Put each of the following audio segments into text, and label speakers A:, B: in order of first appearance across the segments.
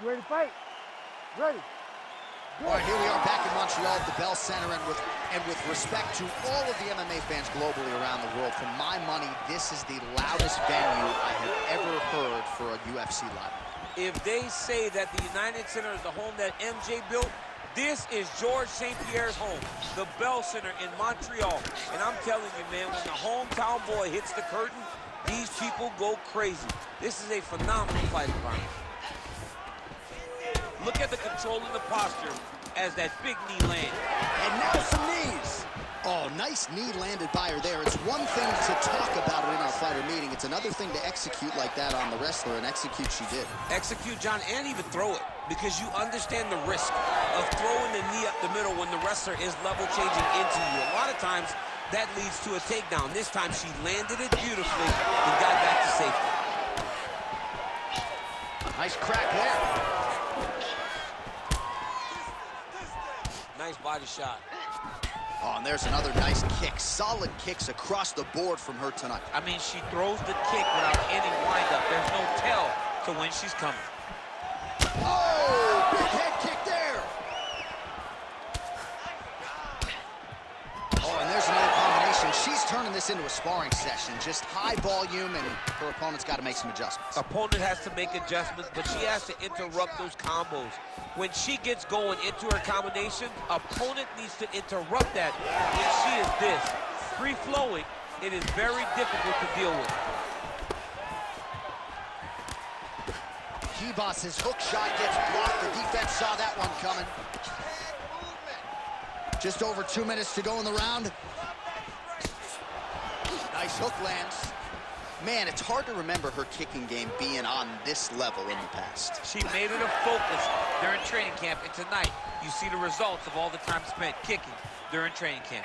A: You ready to fight? Ready.
B: All right, here we are back in Montreal at the Bell Center, and with respect to all of the MMA fans globally around the world, for my money, this is the loudest venue I have ever heard for a UFC live.
C: If they say that the United Center is the home that MJ built, this is Georges St. Pierre's home, the Bell Center in Montreal. And I'm telling you, man, when the hometown boy hits the curtain, these people go crazy. This is a phenomenal fight environment. Look at the control and the posture as that big knee lands.
B: And now some knees. Oh, nice knee landed by her there. It's one thing to talk about it in our fighter meeting. It's another thing to execute like that on the wrestler, and execute she did.
C: Execute, John, and even throw it, because you understand the risk of throwing the knee up the middle when the wrestler is level changing into you. A lot of times, that leads to a takedown. This time, she landed it beautifully and got back to safety.
B: Nice crack there.
C: Nice body shot.
B: Oh, and there's another nice kick. Solid kicks across the board from her tonight.
D: I mean, she throws the kick without any windup. There's no tell to when she's coming.
B: Oh, big head kick there. Oh, and there's another combination. She's turning this into a sparring session. Just high volume, and her opponent's got to make some adjustments.
C: Opponent has to make adjustments, but she has to interrupt those combos. When she gets going into her combination, opponent needs to interrupt that. When she is this, free-flowing, it is very difficult to deal with.
B: Kibas's hook shot gets blocked. The defense saw that one coming. Just over 2 minutes to go in the round. Nice hook lands. Man, it's hard to remember her kicking game being on this level in the past.
D: She made it a focus during training camp, and tonight you see the results of all the time spent kicking during training camp.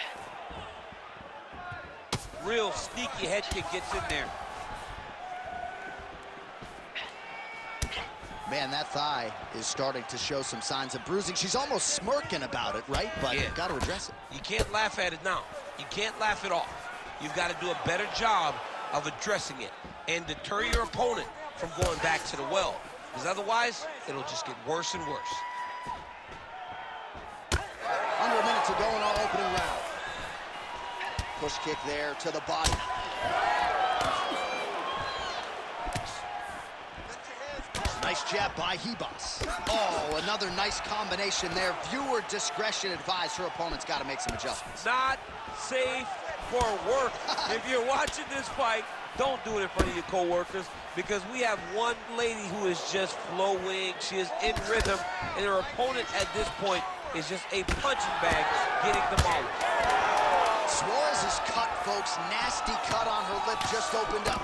C: Real sneaky head kick gets in there.
B: Man, that thigh is starting to show some signs of bruising. She's almost smirking about it, right? But
C: Yeah.
B: got to address it.
C: You can't laugh at it now. You can't laugh it off. You've got to do a better job of addressing it and deter your opponent from going back to the well, because otherwise it'll just get worse and worse.
B: Under a minute to go in our opening round. Push kick there to the body. Nice jab by Kibas. Oh, another nice combination there. Viewer discretion advised. Her opponent's got to make some adjustments.
C: Not safe for work. If you're watching this fight, don't do it in front of your co-workers, because we have one lady who is just flowing. She is in rhythm, and her opponent at this point is just a punching bag getting demolished.
B: Suarez's cut, folks. Nasty cut on her lip, just opened up.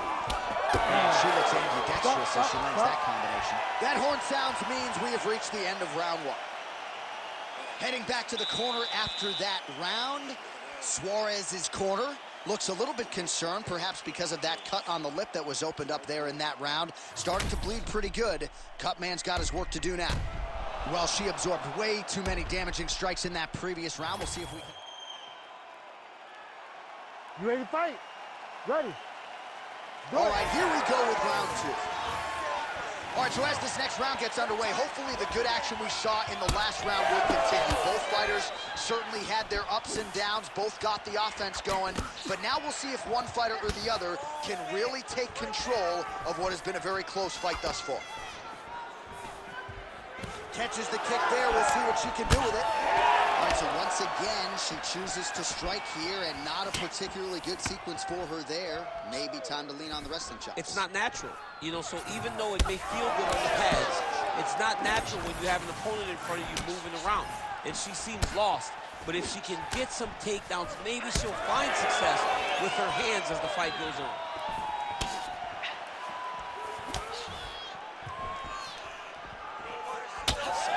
B: She looks ambidextrous as she lands that combination. That horn sounds means we have reached the end of round one. Heading back to the corner after that round, Suarez's corner looks a little bit concerned, perhaps because of that cut on the lip that was opened up there in that round. Starting to bleed pretty good. Cutman's got his work to do now. Well, she absorbed way too many damaging strikes in that previous round. We'll see if we can...
A: You ready to fight? Ready. Go.
B: All right, here we go with round two. All right, so as this next round gets underway, hopefully the good action we saw in the last round will continue. Both fighters certainly had their ups and downs, both got the offense going, but now we'll see if one fighter or the other can really take control of what has been a very close fight thus far. Catches the kick there, we'll see what she can do with it. All right, so once again, she chooses to strike here, and not a particularly good sequence for her there. Maybe time to lean on the wrestling chops.
C: It's not natural, you know, so even though it may feel good on the pads, it's not natural when you have an opponent in front of you moving around, and she seems lost. But if she can get some takedowns, maybe she'll find success with her hands as the fight goes on.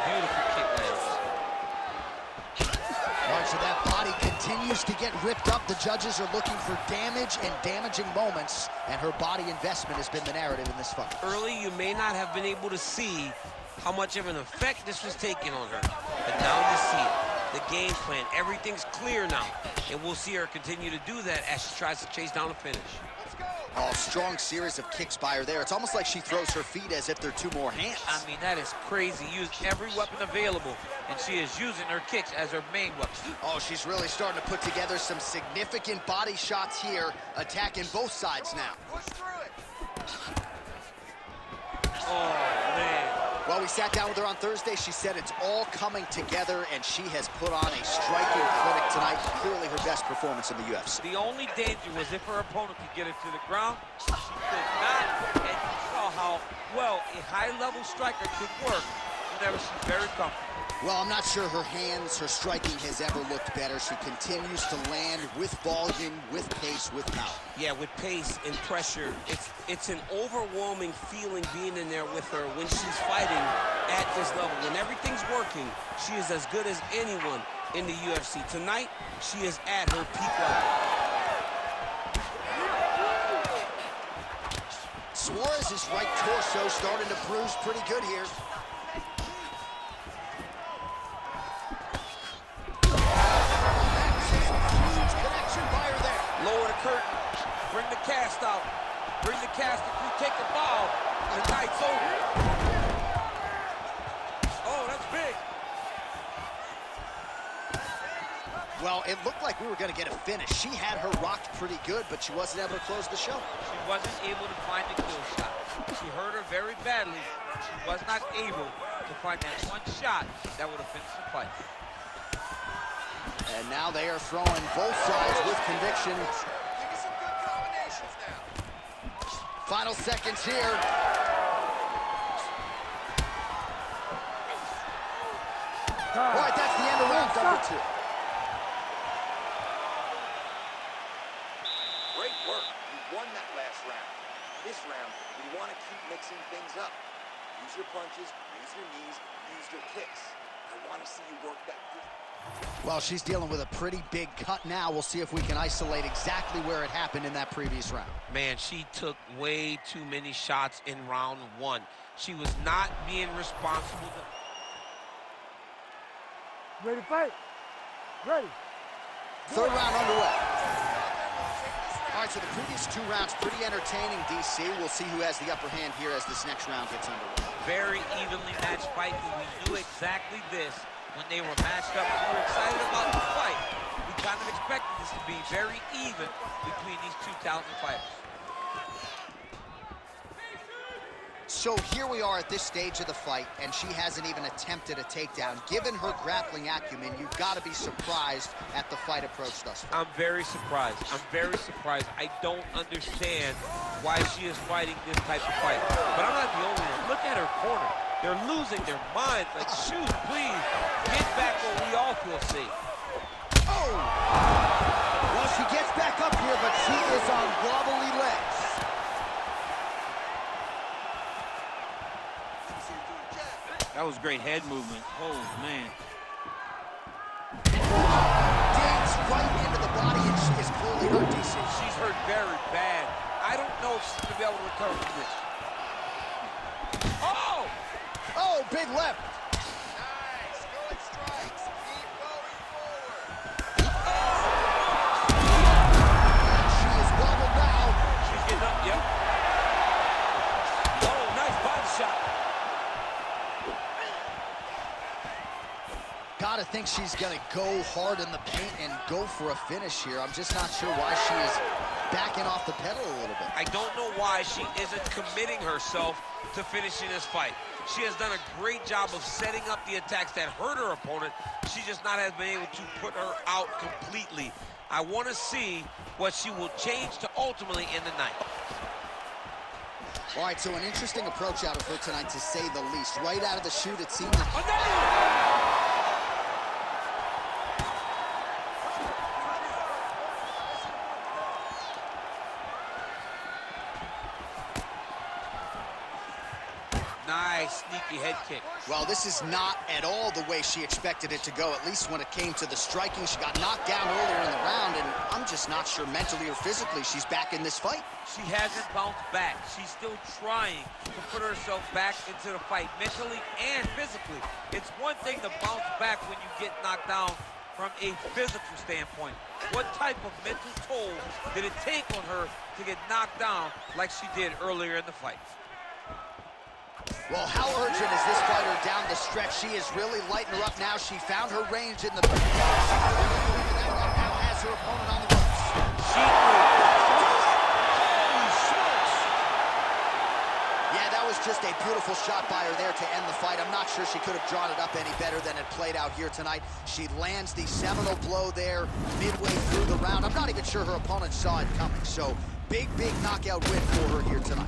C: Beautiful kick lands.
B: All right, so that body continues to get ripped up. The judges are looking for damage and damaging moments, and her body investment has been the narrative in this fight.
C: Early, you may not have been able to see how much of an effect this was taking on her, but now you see it. the game plan. Everything's clear now, and we'll see her continue to do that as she tries to chase down a finish.
B: Oh, strong series of kicks by her there. It's almost like she throws her feet as if they're two more hands.
C: I mean, that is crazy. Used every weapon available, and she is using her kicks as her main weapon.
B: Oh, she's really starting to put together some significant body shots here, attacking both sides now. Push through it.
C: Oh, man.
B: Well, we sat down with her on Thursday. She said it's all coming together, and she has put on a striking clinic tonight. Clearly her best performance in the UFC.
C: The only danger was if her opponent could get her to the ground. She could not, and you saw how well a high-level striker can work whenever she's very comfortable.
B: Well, I'm not sure her hands, her striking has ever looked better. She continues to land with volume, with pace, with power.
C: Yeah, with pace and pressure, it's an overwhelming feeling being in there with her when she's fighting at this level. When everything's working, she is as good as anyone in the UFC. Tonight, she is at her peak level.
B: Suarez's right torso starting to bruise pretty good here.
C: Lower the curtain, bring the cast out, bring the cast through, take the ball, the night's over. Oh, that's big.
B: Well, it looked like we were going to get a finish. She had her rocked pretty good, but she wasn't able to close the show.
C: She wasn't able to find the kill shot. She hurt her very badly. She was not able to find that one shot that would have finished the fight.
B: And now they are throwing both sides with conviction.
E: Give me some good combinations now.
B: Final seconds here. All right, that's the end of round number 2.
E: Great work. You won that last round. This round, we want to keep mixing things up. Use your punches, use your knees, use your kicks. I want to see you work that good.
B: Well, she's dealing with a pretty big cut now. We'll see if we can isolate exactly where it happened in that previous round.
C: Man, she took way too many shots in round 1. She was not being responsible.
A: Ready to fight? Ready.
B: Third round underway. All right, so the previous 2 rounds pretty entertaining, DC. We'll see who has the upper hand here as this next round gets underway.
C: Very evenly matched fight, and we knew exactly this when they were matched up. We were excited about the fight. We kind of expected this to be very even between these two talented fighters.
B: So here we are at this stage of the fight, and she hasn't even attempted a takedown. Given her grappling acumen, you've got to be surprised at the fight approach thus far.
C: I'm very surprised. I'm very surprised. I don't understand why she is fighting this type of fight. But I'm not the only one. Look at her corner. They're losing their minds. Like, shoot, please, get back what we all feel safe.
B: Oh! Well, she gets back up here, but she is on wobbly legs.
C: That was great head movement. Oh, man.
B: Digs right into the body, and she is clearly hurt, DC.
C: She's hurt very bad. I don't know if she's going to be able to recover from this. Oh!
B: Oh, big left.
E: Nice. Good strikes. Keep going forward.
B: She is wobbled now.
C: She's getting up, yep. Oh, nice body shot.
B: Gotta think she's gonna go hard in the paint and go for a finish here. I'm just not sure why she is backing off the pedal a little bit.
C: I don't know why she isn't committing herself to finishing this fight. She has done a great job of setting up the attacks that hurt her opponent. She just not has been able to put her out completely. I want to see what she will change to ultimately end the night.
B: All right, so an interesting approach out of her tonight, to say the least. Right out of the chute, it seemed like...
C: Nice.
D: nice, sneaky head kick.
B: Well, this is not at all the way she expected it to go, at least when it came to the striking. She got knocked down earlier in the round, and I'm just not sure mentally or physically she's back in this fight.
D: She hasn't bounced back. She's still trying to put herself back into the fight, mentally and physically. It's one thing to bounce back when you get knocked down from a physical standpoint. What type of mental toll did it take on her to get knocked down like she did earlier in the fight?
B: Well, how urgent is this fighter down the stretch? She is really lighting her up now. She found her range in the... Now has her opponent on the ropes.
D: She knew.
B: Yeah, that was just a beautiful shot by her there to end the fight. I'm not sure she could have drawn it up any better than it played out here tonight. She lands the seminal blow there midway through the round. I'm not even sure her opponent saw it coming. So, big knockout win for her here tonight.